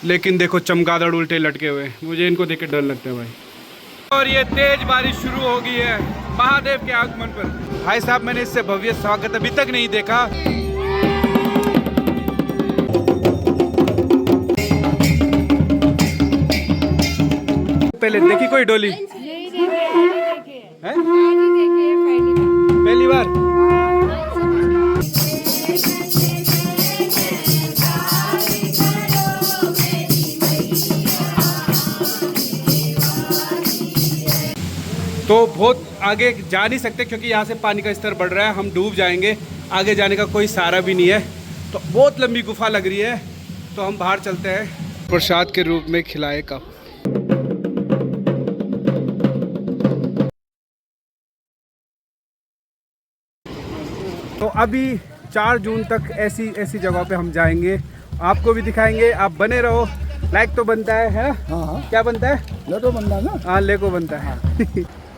लेकिन देखो चमगादड़ उल्टे लटके हुए हैं, मुझे इनको देख के डर लगता है भाई। और ये तेज बारिश शुरू हो गई है महादेव के आगमन पर। भाई साहब मैंने इससे भव्य स्वागत अभी तक नहीं देखा। पहले देखी कोई डोली है? पहली बार। तो बहुत आगे जा नहीं सकते क्योंकि यहाँ से पानी का स्तर बढ़ रहा है, हम डूब जाएंगे। आगे जाने का कोई सहारा भी नहीं है, तो बहुत लंबी गुफा लग रही है। तो हम बाहर चलते हैं। प्रसाद के रूप में खिलाए कप। तो अभी 4 जून तक ऐसी जगह पे हम जाएंगे, आपको भी दिखाएंगे। आप बने रहो। लाइक तो बनता है? हाँ। क्या बनता है? लेको बनता है ना। हाँ, लेको बनता है।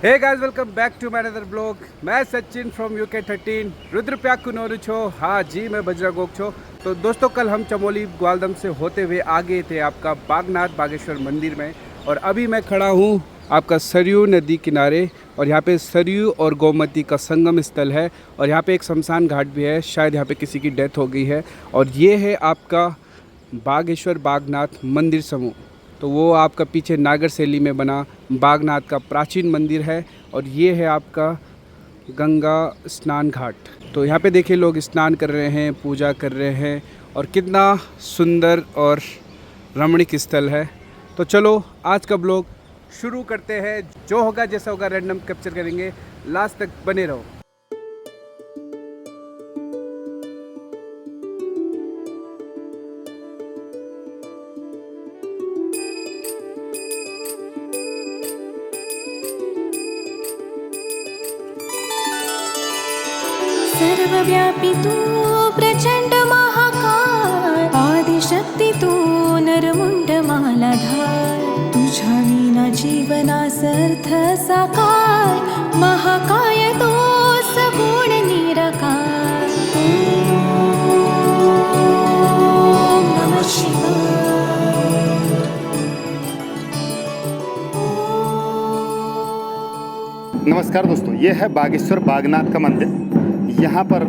Hey guys, welcome back to my another blog. मैं सचिन फ्रॉम UK 13 रुद्रप्रयाग कुनोरू छो। हाँ जी, मैं बजरा गोक छो। तो दोस्तों, कल हम चमोली ग्वालदम से होते हुए आ गए थे आपका बागनाथ बागेश्वर मंदिर में। और अभी मैं खड़ा हूँ आपका सरयू नदी किनारे, और यहाँ पे सरयू और गोमती का संगम स्थल है। और यहाँ पे एक शमशान घाट भी है, शायद यहाँ पे किसी की डेथ हो गई है। और ये है आपका बागेश्वर बागनाथ मंदिर समूह। तो वो आपका पीछे नागर शैली में बना बागनाथ का प्राचीन मंदिर है। और ये है आपका गंगा स्नान घाट। तो यहाँ पे देखिए लोग स्नान कर रहे हैं, पूजा कर रहे हैं, और कितना सुंदर और रमणीक स्थल है। तो चलो आज का ब्लॉग शुरू करते हैं। जो होगा जैसा होगा रैंडम कैप्चर करेंगे, लास्ट तक बने रहो। सर्वव्यापी तू प्रचंड महाकाय, आदिशक्ती तू नरमुंड मालाधार, तुझ्या विना जीवनासर्थ साकार, महाकाय तो सगुण निराकार। ओम नमः शिवाय। नमस्कार दोस्तों, ये है बागेश्वर बागनाथ का मंदिर। यहाँ पर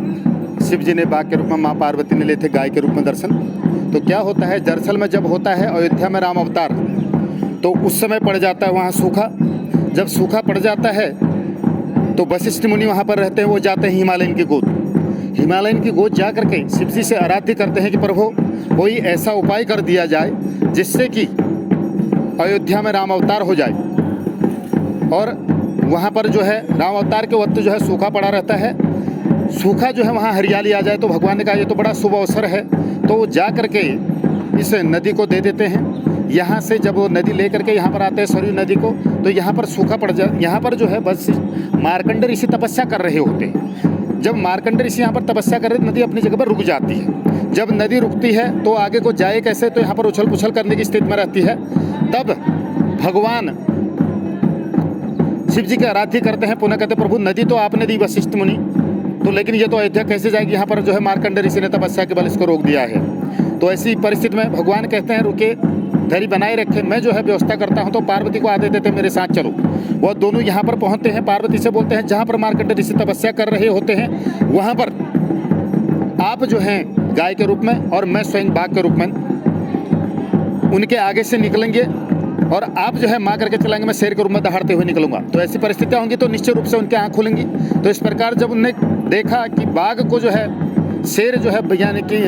शिव जी ने बाघ के रूप में, माँ पार्वती ने लिए थे गाय के रूप में दर्शन। तो क्या होता है, दरअसल में जब होता है अयोध्या में राम अवतार, तो उस समय पड़ जाता है वहाँ सूखा। जब सूखा पड़ जाता है तो वशिष्ठ मुनि वहाँ पर रहते हैं, वो जाते हैं हिमालयन की गोद। हिमालयन की गोद जा करके शिव जी से आराध्य करते हैं कि प्रभु कोई ऐसा उपाय कर दिया जाए जिससे कि अयोध्या में राम अवतार हो जाए। और वहाँ पर जो है राम अवतार के वक्त जो है सूखा पड़ा रहता है, सूखा जो है वहाँ हरियाली आ जाए। तो भगवान ने कहा ये तो बड़ा शुभ अवसर है, तो वो जा करके इस नदी को दे देते हैं। यहाँ से जब वो नदी ले करके यहाँ पर आते हैं सरयू नदी को, तो यहाँ पर सूखा पड़ जाए। यहाँ पर जो है बस मार्कंड ऋषि तपस्या कर रहे होते हैं। जब मार्कंड ऋषि यहाँ पर तपस्या कर रहे, नदी अपनी जगह पर रुक जाती है। जब नदी रुकती है तो आगे को जाए कैसे, तो यहाँ पर उछल पुछल करने की स्थिति में रहती है। तब भगवान शिव जी के आराध्य करते हैं, पुनः कहते प्रभु नदी तो आपने दी वशिष्ठ मुनि, तो लेकिन ये तो अयोध्या कैसे जाएगी। यहाँ पर जो है मार्कंड ऋषि ने तपस्या के बल इसको रोक दिया है। तो ऐसी परिस्थिति में भगवान कहते हैं रुके, धैर्य बनाए रखे, मैं जो है व्यवस्था करता हूँ। तो पार्वती को आदेश देते मेरे साथ चलो। वह दोनों यहाँ पर पहुँचते हैं, पार्वती से बोलते हैं जहाँ पर मार्कंड ऋषि तपस्या कर रहे होते हैं वहाँ पर आप जो हैं गाय के रूप में और मैं स्वयं बाघ के रूप में उनके आगे से निकलेंगे, और आप जो है माँ करके चलाएंगे, मैं शेर के रूप में दहाड़ते हुए निकलूंगा। तो ऐसी परिस्थितियाँ होंगी तो निश्चित रूप से उनकी आँख खुलेंगी। तो इस प्रकार जब उनने देखा कि बाघ को जो है शेर जो है, यानी कि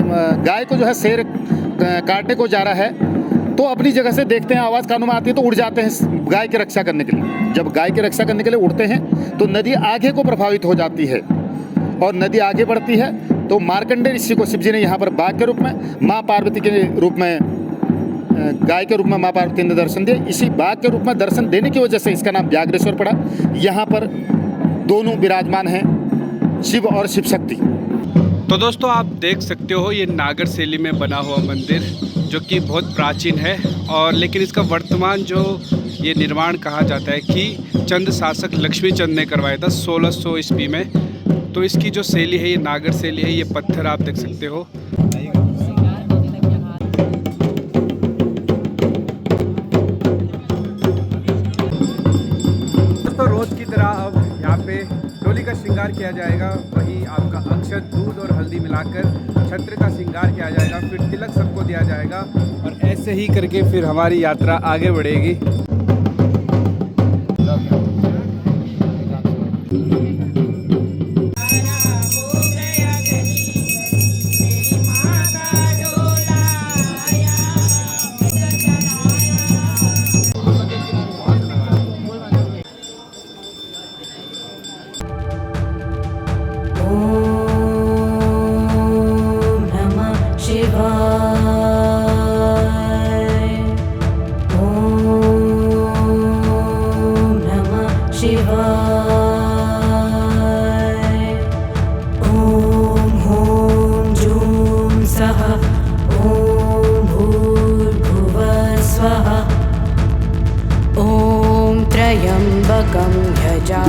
गाय को जो है शेर काटने को जा रहा है, तो अपनी जगह से देखते हैं, आवाज़ कानों में आती है तो उड़ जाते हैं गाय की रक्षा करने के लिए। जब गाय की रक्षा करने के लिए उड़ते हैं तो नदी आगे को प्रभावित हो जाती है, और नदी आगे बढ़ती है। तो मार्कंडेय ऋषि को शिव जी ने यहाँ पर बाघ के रूप में, माँ पार्वती के रूप में, गाय के रूप में माँ पार्वती ने दर्शन दिए। इसी बाघ के रूप में दर्शन देने की वजह से इसका नाम व्याघ्रेश्वर पड़ा। यहाँ पर दोनों विराजमान हैं, शिव और शिव शक्ति। तो दोस्तों आप देख सकते हो ये नागर शैली में बना हुआ मंदिर, जो कि बहुत प्राचीन है। और लेकिन इसका वर्तमान जो ये निर्माण कहा जाता है कि चंद शासक लक्ष्मी चंद ने करवाया था 1600 ईस्वी में। तो इसकी जो शैली है ये नागर शैली है। ये पत्थर आप देख सकते हो। श्रृंगार किया जाएगा, वही आपका अक्षत, दूध और हल्दी मिलाकर छत्र का श्रृंगार किया जाएगा, फिर तिलक सबको दिया जाएगा और ऐसे ही करके फिर हमारी यात्रा आगे बढ़ेगी।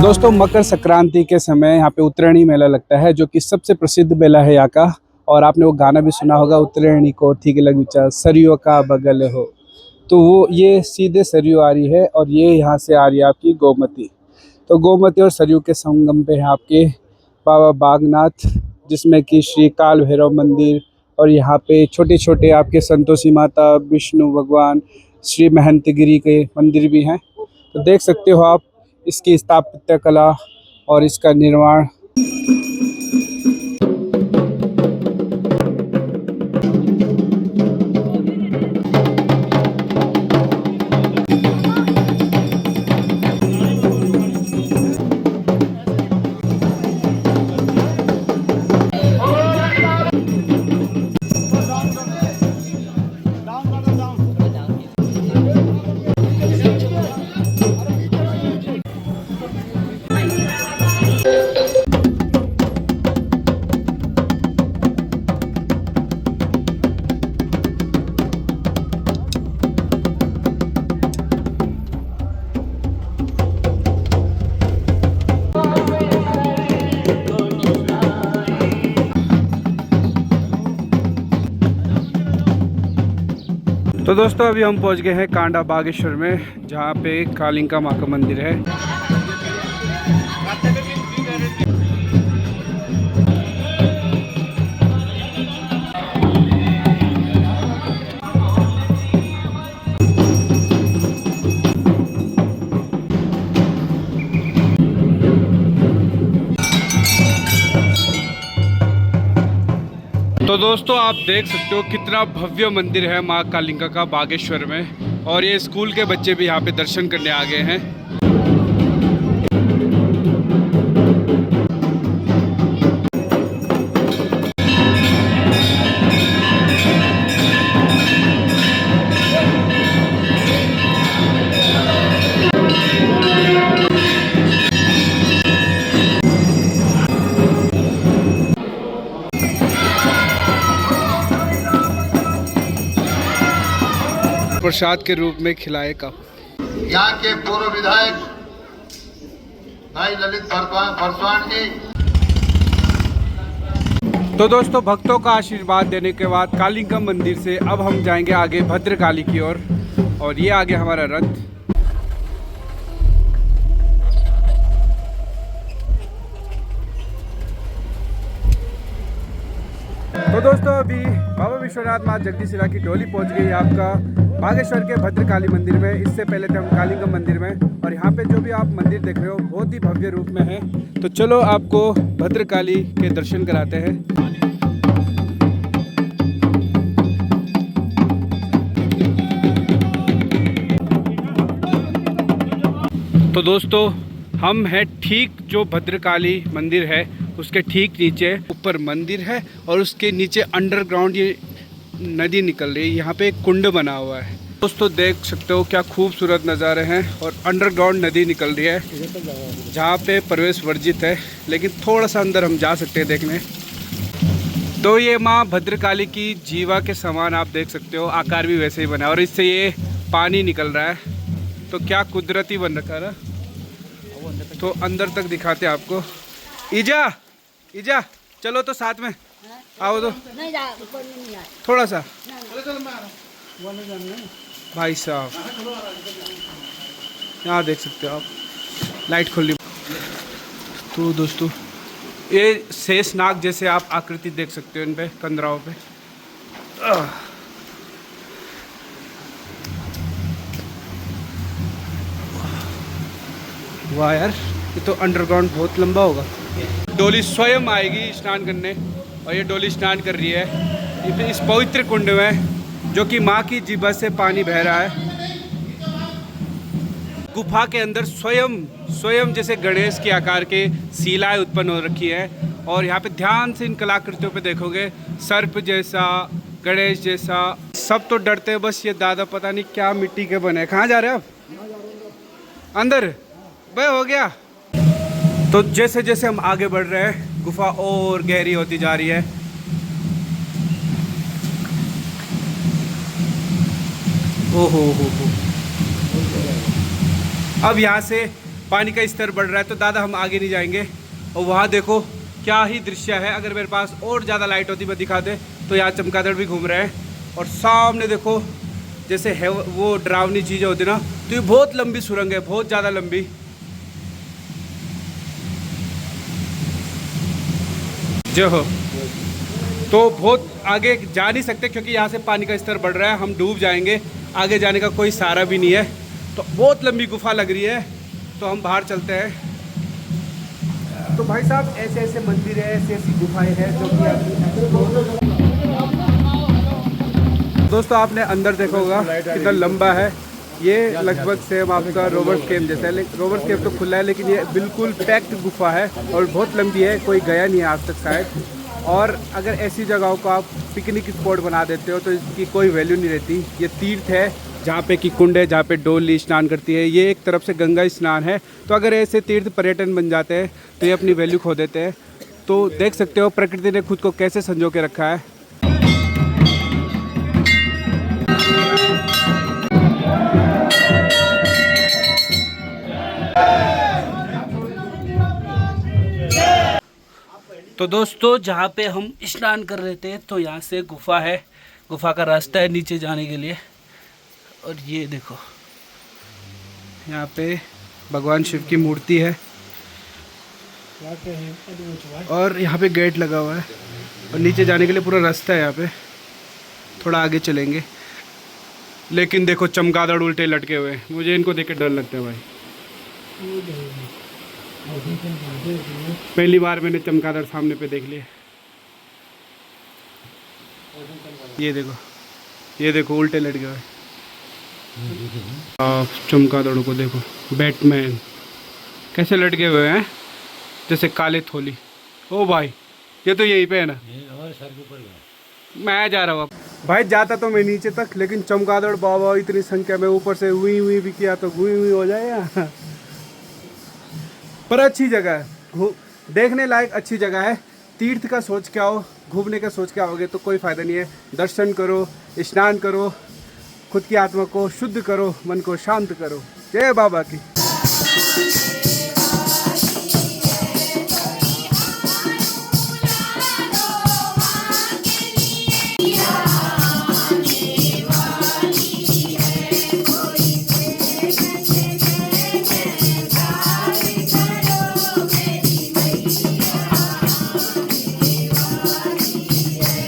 दोस्तों, मकर संक्रांति के समय यहाँ पे उत्तरायणी मेला लगता है, जो कि सबसे प्रसिद्ध मेला है यहाँ का। और आपने वो गाना भी सुना होगा, उत्तरायणी को थी के लग विचार सरयू का बगल हो। तो वो ये सीधे सरयू आ रही है और ये यहाँ से आ रही है आपकी गोमती। तो गोमती और सरयू के संगम पे है आपके बाबा बागनाथ, जिसमें कि श्री काल भैरव मंदिर, और यहाँ पे छोटे छोटे आपके संतोषी माता, विष्णु भगवान, श्री महंतगिरी के मंदिर भी हैं। तो देख सकते हो आप इसकी स्थापत्य कला और इसका निर्माण। तो दोस्तों, अभी हम पहुंच गए हैं कांडा बागेश्वर में, जहां पे कालिंका माँ का मंदिर है। तो दोस्तों, आप देख सकते हो कितना भव्य मंदिर है माँ कालिंका का बागेश्वर में, और ये स्कूल के बच्चे भी यहाँ पे दर्शन करने आ गए हैं। प्रसाद के रूप में खिलाए कप। यहाँ के पूर्व विधायक भाई ललित पासवान जी। तो दोस्तों, भक्तों का आशीर्वाद देने के बाद कालिंका मंदिर से अब हम जाएंगे आगे भद्रकाली की ओर, और ये आगे हमारा रथ। तो दोस्तों, अभी बाबा विश्वनाथ माँ जगदीशिला की डोली पहुंच गई है आपका बागेश्वर के भद्रकाली मंदिर में। इससे पहले थे हम कालिंका मंदिर में, और यहाँ पे जो भी आप मंदिर देख रहे हो बहुत ही भव्य रूप में है। तो चलो आपको भद्रकाली के दर्शन कराते हैं। तो दोस्तों, हम हैं ठीक जो भद्रकाली मंदिर है उसके ठीक नीचे, ऊपर मंदिर है और उसके नीचे अंडरग्राउंड ये नदी निकल रही है। यहाँ पे एक कुंड बना हुआ है। दोस्तों, देख सकते हो क्या खूबसूरत नज़ारे हैं, और अंडरग्राउंड नदी निकल रही है जहाँ पे प्रवेश वर्जित है, लेकिन थोड़ा सा अंदर हम जा सकते हैं देखने। तो ये माँ भद्रकाली की जीवा के समान आप देख सकते हो, आकार भी वैसे ही बना है, और इससे ये पानी निकल रहा है। तो क्या कुदरती बन रखा है ना। तो अंदर तक दिखाते हैं आपको। ईजा चलो तो साथ में आओ। तो नहीं जा, ऊपर में नहीं आए, थोड़ा सा भाई साहब, यहाँ देख सकते हो आप, लाइट खोल ली। तो दोस्तों, ये शेषनाग जैसे आप आकृति देख सकते हो इन पे कंदराओं पे। वाह यार, ये तो अंडरग्राउंड बहुत लंबा होगा। डोली स्वयं आएगी स्नान करने और ये डोली स्नान कर रही है इस पवित्र कुंड में जो कि माँ की जीभा से पानी बह रहा है। गुफा के अंदर स्वयं जैसे गणेश के आकार के शिलाएं उत्पन्न हो रखी है और यहाँ पे ध्यान से इन कलाकृतियों पे देखोगे सर्प जैसा, गणेश जैसा। सब तो डरते हैं, बस ये दादा पता नहीं क्या मिट्टी के बने। कहाँ जा रहे हैं आप? अंदर भाई हो गया। तो जैसे जैसे हम आगे बढ़ रहे हैं गुफा और गहरी होती जा रही है। ओहो हो। अब यहाँ से पानी का स्तर बढ़ रहा है तो दादा हम आगे नहीं जाएंगे। और वहाँ देखो क्या ही दृश्य है। अगर मेरे पास और ज़्यादा लाइट होती मैं दिखाते तो यहाँ चमगादड़ भी घूम रहे हैं और सामने देखो जैसे है वो डरावनी चीज़ें होती ना, तो ये बहुत लंबी सुरंग है, बहुत ज़्यादा लंबी। जो हो तो बहुत आगे जा नहीं सकते क्योंकि यहाँ से पानी का स्तर बढ़ रहा है, हम डूब जाएंगे। आगे जाने का कोई सहारा भी नहीं है, तो बहुत लंबी गुफा लग रही है। तो हम बाहर चलते हैं। तो भाई साहब ऐसे ऐसे मंदिर है, ऐसी ऐसी गुफाएं हैं जो कि दोस्तों आपने अंदर देखा होगा कितना लंबा है। ये लगभग सेम आपका रोबर्ट्स केव जैसा है, लेकिन रोबर्ट्स केव तो खुला है लेकिन ये बिल्कुल पैक्ड गुफा है और बहुत लंबी है, कोई गया नहीं है आज तक शायद। और अगर ऐसी जगहों को आप पिकनिक स्पॉट बना देते हो तो इसकी कोई वैल्यू नहीं रहती। ये तीर्थ है जहाँ पे कि कुंड है, जहाँ पे डोली स्नान करती है। ये एक तरफ से गंगा स्नान है। तो अगर ऐसे तीर्थ पर्यटन बन जाते हैं तो ये अपनी वैल्यू खो देते हैं। तो देख सकते हो प्रकृति ने खुद को कैसे संजो के रखा है। तो दोस्तों जहाँ पे हम स्नान कर रहे थे तो यहाँ से गुफा है, गुफा का रास्ता है नीचे जाने के लिए। और ये देखो यहाँ पे भगवान शिव की मूर्ति है और यहाँ पे गेट लगा हुआ है और नीचे जाने के लिए पूरा रास्ता है। यहाँ पे थोड़ा आगे चलेंगे, लेकिन देखो चमगादड़ उल्टे लटके हुए हैं। मुझे इनको देख के डर लगता है भाई। पहली बार मैंने चमगादड़ सामने पे देख लिया। ये देखो उल्टे लटके हुए। आप चमगादड़ों को देखो, बैटमैन कैसे लटके हुए हैं जैसे काले थोली। ओ भाई ये तो यहीं पे है ना, मैं जा रहा हूँ। भाई जाता तो मैं नीचे तक, लेकिन चमगादड़ बाबा इतनी संख्या में ऊपर से हुई भी किया तो हुई हो जाएगा। पर अच्छी जगह है, देखने लायक अच्छी जगह है। तीर्थ का सोच के आओ, घूमने का सोच के आओगे तो कोई फ़ायदा नहीं है। दर्शन करो, स्नान करो, खुद की आत्मा को शुद्ध करो, मन को शांत करो। जय बाबा की।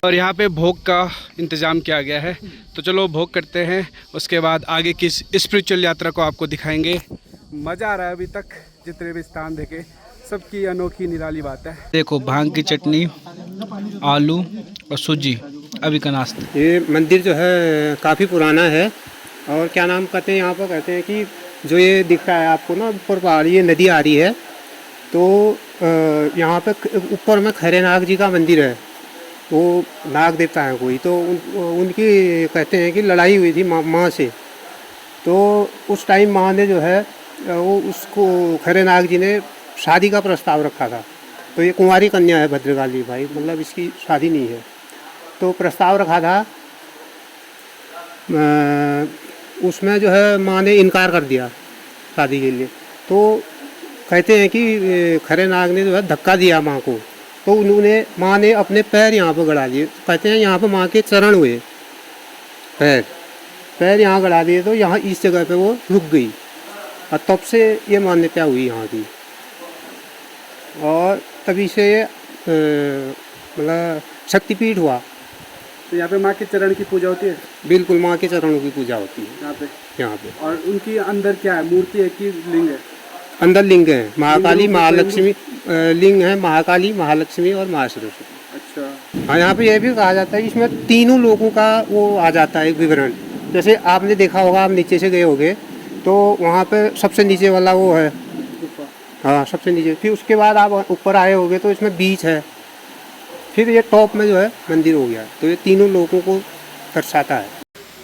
और यहाँ पे भोग का इंतज़ाम किया गया है, तो चलो भोग करते हैं। उसके बाद आगे की स्पिरिचुअल यात्रा को आपको दिखाएंगे। मज़ा आ रहा है अभी तक जितने भी स्थान देखे, सबकी अनोखी निराली बात है। देखो भांग की चटनी, आलू और सूजी अभी का नाश्ता। ये मंदिर जो है काफ़ी पुराना है और क्या नाम कहते हैं यहाँ पर, कहते हैं कि जो ये दिख रहा है आपको ना ऊपर पहाड़ी ये नदी आ रही है, तो यहाँ पे ऊपर में खरे नाग जी का मंदिर है। वो नाग देवता है कोई, तो उनकी कहते हैं कि लड़ाई हुई थी माँ से। तो उस टाइम माँ ने जो है वो उसको खरे नाग जी ने शादी का प्रस्ताव रखा था। तो ये कुंवारी कन्या है भद्रकाली भाई, मतलब इसकी शादी नहीं है। तो प्रस्ताव रखा था, उसमें जो है माँ ने इनकार कर दिया शादी के लिए। तो कहते हैं कि खरे नाग ने जो है धक्का दिया माँ को, तो उन्होंने माँ ने अपने पैर यहाँ पर गड़ा दिए। कहते हैं यहाँ पर माँ के चरण हुए, पैर यहाँ गड़ा दिए, तो यहाँ इस जगह पे वो रुक गई और तब से ये मान्यता हुई यहाँ की। और तभी से मतलब शक्तिपीठ हुआ। तो यहाँ पे माँ के चरण की पूजा होती है बिल्कुल, माँ के चरणों की पूजा होती है यहाँ पे। यहाँ पे। और उनकी अंदर क्या है, मूर्ति है कि लिंग है? अंदर लिंग है, महाकाली, महालक्ष्मी लिंग है, महाकाली, महालक्ष्मी और महासरस्वती। अच्छा। हाँ, यहाँ पे यह भी कहा जाता है कि इसमें तीनों लोगों का वो आ जाता है विवरण। जैसे आपने देखा होगा, आप नीचे से गए होगे तो वहाँ पे सबसे नीचे वाला वो है, हाँ सबसे नीचे। फिर उसके बाद आप ऊपर आए होगे तो इसमें बीच है, फिर ये टॉप में जो है मंदिर हो गया। तो ये तीनों लोगों को दर्शाता है।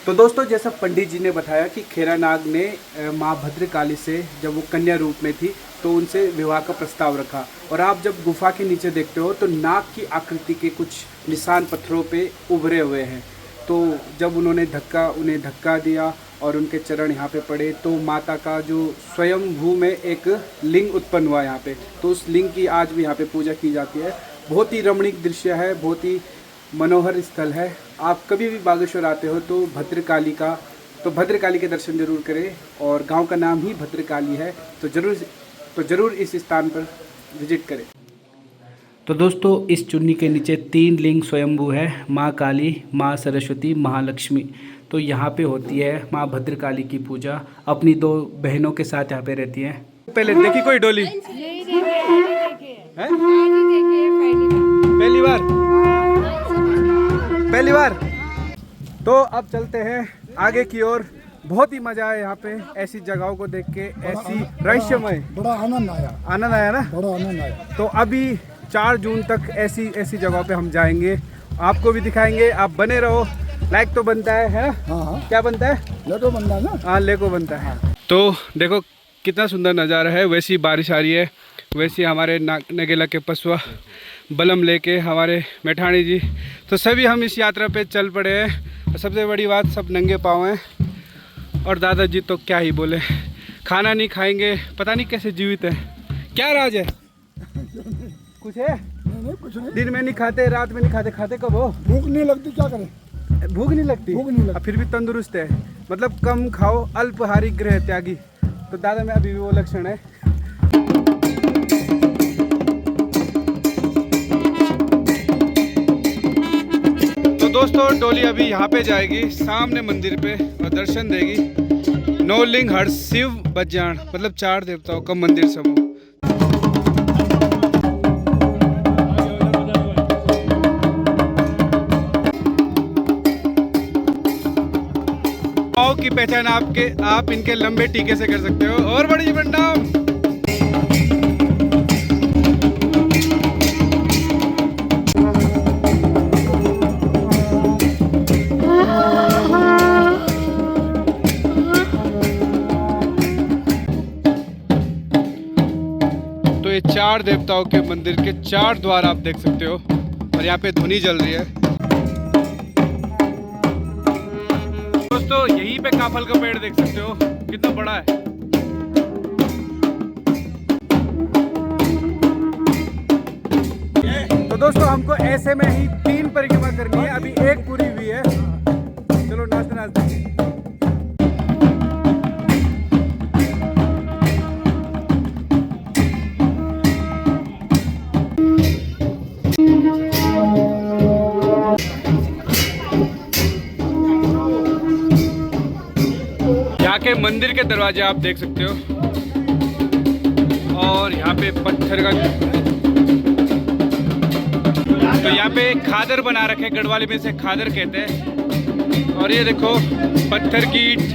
तो दोस्तों, जैसा पंडित जी ने बताया कि खेरानाग ने माँ भद्रकाली से जब वो कन्या रूप में थी तो उनसे विवाह का प्रस्ताव रखा। और आप जब गुफा के नीचे देखते हो तो नाग की आकृति के कुछ निशान पत्थरों पे उभरे हुए हैं। तो जब उन्हें धक्का दिया और उनके चरण यहाँ पे पड़े तो माता का जो स्वयंभू में एक लिंग उत्पन्न हुआ यहाँ पे। तो उस लिंग की आज भी यहाँ पे पूजा की जाती है। बहुत ही रमणीक दृश्य है, बहुत ही मनोहर स्थल है। आप कभी भी बागेश्वर आते हो तो भद्रकाली के दर्शन जरूर करें। और गांव का नाम ही भद्रकाली है, तो ज़रूर इस स्थान पर विजिट करें। तो दोस्तों, इस चुन्नी के नीचे 3 लिंग स्वयंभू है, माँ काली, माँ सरस्वती, महालक्ष्मी। तो यहाँ पे होती है माँ भद्रकाली की पूजा। अपनी 2 बहनों के साथ यहाँ पे रहती हैं। पहले देखी कोई डोली है? पहली बार। तो अब चलते हैं आगे की ओर। बहुत ही मजा आया यहाँ पे ऐसी जगहों को देख के, ऐसी रहस्यमय। बड़ा आनंद आया ना? बड़ा आनंद आया। तो अभी 4 जून तक ऐसी जगहों पे हम जाएंगे, आपको भी दिखाएंगे। आप बने रहो। लाइक तो बनता है? हाँ। क्या बनता है? लेको बनता है ना? हाँ, लेको बनता है। तो देखो कितना सुंदर नज़ारा है। वैसी बारिश आ रही है, वैसे हमारे नगेला के पसवा बलम लेके हमारे मैठाणी जी, तो सभी हम इस यात्रा पे चल पड़े हैं। और सबसे बड़ी बात, सब नंगे पाँव हैं। और दादाजी तो क्या ही बोले, खाना नहीं खाएंगे, पता नहीं कैसे जीवित है। क्या राज है? कुछ है? नहीं, कुछ नहीं। दिन में नहीं खाते, रात में नहीं खाते, खाते कब हो? भूख नहीं लगती, क्या करें? भूख नहीं लगती? फिर भी तंदुरुस्त है, मतलब कम खाओ, अल्पहारी गृह त्यागी। तो दादा में अभी भी वो लक्षण है। तो दोस्तों, डोली अभी यहाँ पे जाएगी सामने मंदिर पे और दर्शन देगी। नौलिंग हर शिव बज्जान, मतलब 4 देवताओं का मंदिर समूह। की पहचान आप इनके लंबे टीके से कर सकते हो। और बड़ी प्रणाम। तो ये 4 देवताओं के मंदिर के 4 द्वार आप देख सकते हो। और यहाँ पे धुनी जल रही है। दोस्तों, यहीं पे काफल का पेड़ देख सकते हो, कितना बड़ा है। तो दोस्तों, हमको ऐसे में ही 3 परिक्रमा करनी है, अभी 1 पूरी हुई है। चलो नाचते नाचते। के मंदिर के दरवाजे आप देख सकते हो। और यहाँ पे पत्थर का, तो यहाँ पे खादर बना रखे, गढ़वाली में से खादर कहते हैं। और ये देखो पत्थर की ईंट,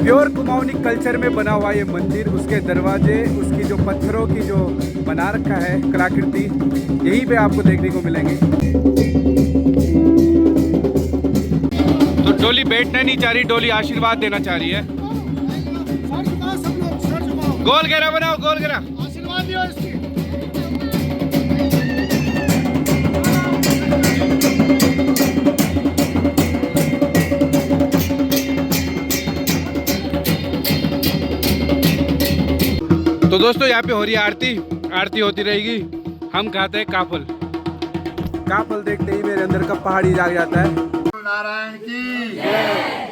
प्योर कुमाऊनी कल्चर में बना हुआ ये मंदिर। उसके दरवाजे, उसकी जो पत्थरों की जो बना रखा है कलाकृति, यहीं पे आपको देखने को मिलेंगे। तो डोली बैठना नहीं चाह रही, डोली आशीर्वाद देना चाह रही है। गोल घेरा बनाओ, गोल घेरा। आशीर्वाद दियो इसकी। तो दोस्तों, यहाँ पे हो रही है आरती होती रहेगी। हम खाते हैं काफल। काफल देखते ही मेरे अंदर का पहाड़ी जाग जाता है। नारायण की जय।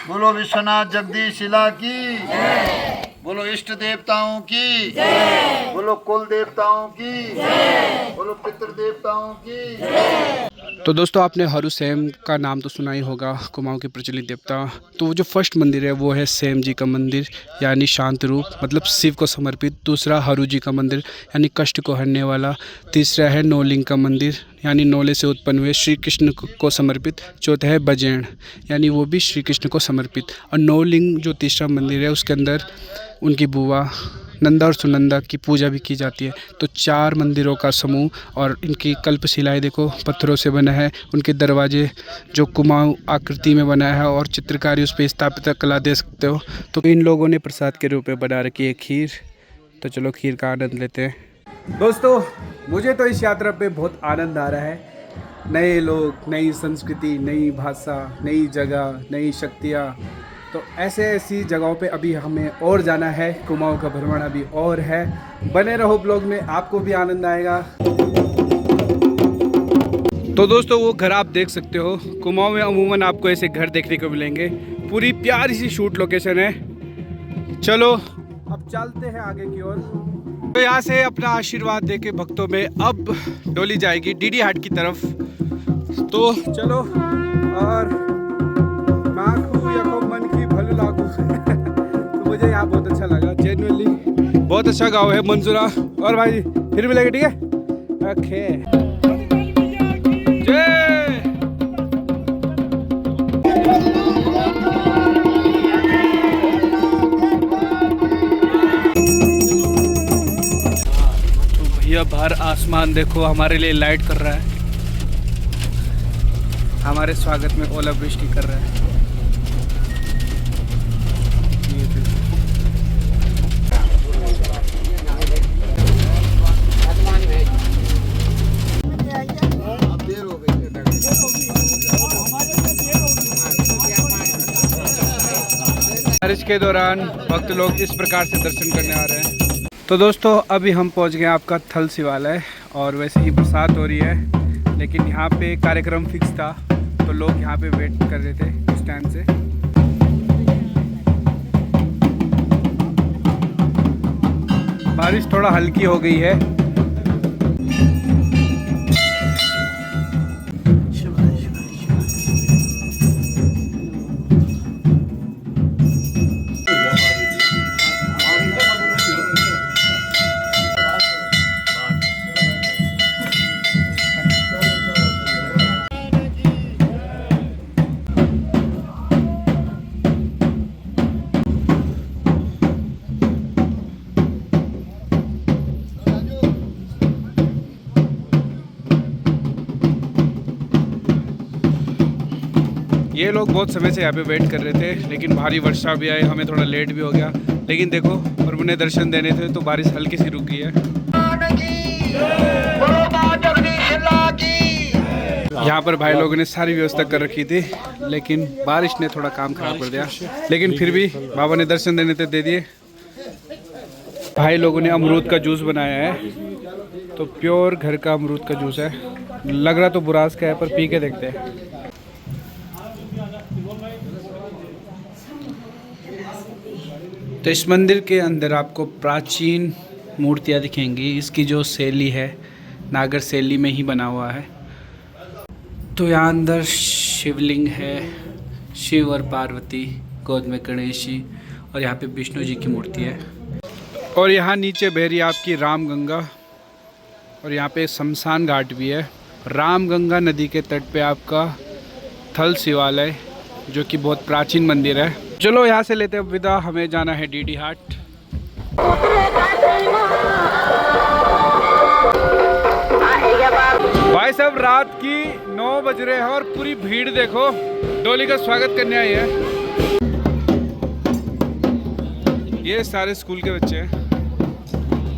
बोलो विश्वनाथ जगदीश शिला की जय। बोलो इष्ट देवताओं की जय, बोलो कुल देवताओं की जय, बोलो पितृ देवताओं की। तो दोस्तों आपने हरू सेम का नाम तो सुना ही होगा, कुमाऊं के प्रचलित देवता। तो वो जो फर्स्ट मंदिर है वो है सेम जी का मंदिर यानी शांत रूप, मतलब शिव को समर्पित। दूसरा हरू जी का मंदिर यानी कष्ट को हरने वाला। तीसरा है नौलिंग का मंदिर यानी नौले से उत्पन्न हुए श्री कृष्ण को समर्पित। चौथा है बजेण यानी वो भी श्री कृष्ण को समर्पित। और नौलिंग जो तीसरा मंदिर है उसके अंदर उनकी बुआ नंदा और सुनंदा की पूजा भी की जाती है। तो 4 मंदिरों का समूह और इनकी कल्पशिलाएँ देखो पत्थरों से बना है। उनके दरवाजे जो कुमाऊं आकृति में बना है और चित्रकारी उस पर स्थापित कला दे सकते हो। तो इन लोगों ने प्रसाद के रूप में बना रखी है खीर। तो चलो खीर का आनंद लेते हैं। दोस्तों मुझे तो इस यात्रा पे बहुत आनंद आ रहा है। नए लोग, नई संस्कृति, नई भाषा, नई जगह, नई शक्तियाँ। तो ऐसी जगहों पे अभी हमें और जाना है। कुमाऊं का भ्रमण अभी और है। बने रहो ब्लॉग में, आपको भी आनंद आएगा। तो दोस्तों वो घर आप देख सकते हो। कुमाऊं में अमूमन आपको ऐसे घर देखने को मिलेंगे। पूरी प्यारी सी शूट लोकेशन है। चलो अब चलते हैं आगे की ओर। तो यहाँ से अपना आशीर्वाद देके भक्तों में अब डोली जाएगी डीडी हाट की तरफ। तो चलो और मन की भल लागू। तो मुझे यहाँ बहुत अच्छा लगा, जेन्युइनली बहुत अच्छा गाँव है मंसूरा। और भाई फिर मिलेंगे, ठीक है? ओके जय। तो भैया बाहर आसमान देखो, हमारे लिए लाइट कर रहा है। हमारे स्वागत में ओलावृष्टि कर रहा है। बारिश के दौरान भक्त लोग इस प्रकार से दर्शन करने आ रहे हैं। तो दोस्तों अभी हम पहुंच गए आपका थल शिवालय और वैसे ही बरसात हो रही है, लेकिन यहाँ पे कार्यक्रम फिक्स था तो लोग यहाँ पे वेट कर रहे थे उस टाइम से। बारिश थोड़ा हल्की हो गई है। ये लोग बहुत समय से यहाँ पे वेट कर रहे थे, लेकिन भारी वर्षा भी आई, हमें थोड़ा लेट भी हो गया। लेकिन देखो और उन्हें दर्शन देने थे तो बारिश हल्की सी रुकी है। यहाँ पर भाई लोगों ने सारी व्यवस्था कर रखी थी, लेकिन बारिश ने थोड़ा काम खराब कर दिया। लेकिन फिर भी बाबा ने दर्शन देने थे दे दिए। भाई लोगों ने अमरूद का जूस बनाया है, तो प्योर घर का अमरूद का जूस है। लग रहा तो बुरास का है, पर पी के देखते हैं। तो इस मंदिर के अंदर आपको प्राचीन मूर्तियाँ दिखेंगी। इसकी जो शैली है नागर शैली में ही बना हुआ है। तो यहाँ अंदर शिवलिंग है, शिव और पार्वती, गोद में गणेश जी, और यहाँ पे विष्णु जी की मूर्ति है। और यहाँ नीचे बह रही है आपकी रामगंगा, और यहाँ पे शमशान घाट भी है। रामगंगा नदी के तट पे आपका थल शिवालय, जो कि बहुत प्राचीन मंदिर है। चलो यहाँ से लेते हैं विदा, हमें जाना है डीडी हाट। भाई साहब रात की 9 बज रहे हैं और पूरी भीड़ देखो, डोली का स्वागत करने आई है। ये सारे स्कूल के बच्चे हैं।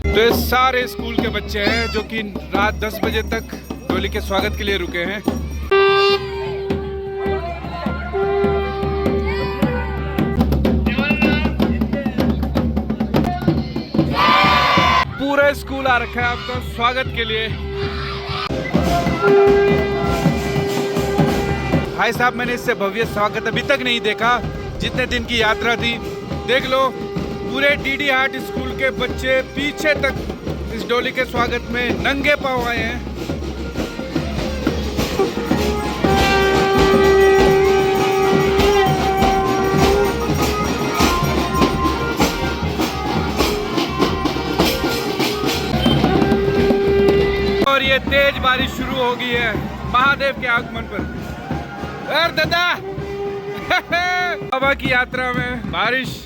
तो ये सारे स्कूल के बच्चे हैं जो कि रात 10 बजे तक डोली के स्वागत के लिए रुके हैं। पूरा स्कूल आ रखा है आपका स्वागत के लिए। भाई साहब मैंने इससे भव्य स्वागत अभी तक नहीं देखा। जितने दिन की यात्रा थी, देख लो पूरे डीडी हाट स्कूल के बच्चे पीछे तक इस डोली के स्वागत में नंगे पांव आए हैं। और ये तेज बारिश शुरू हो गई है महादेव के आगमन पर। अरे दादा बाबा की यात्रा में बारिश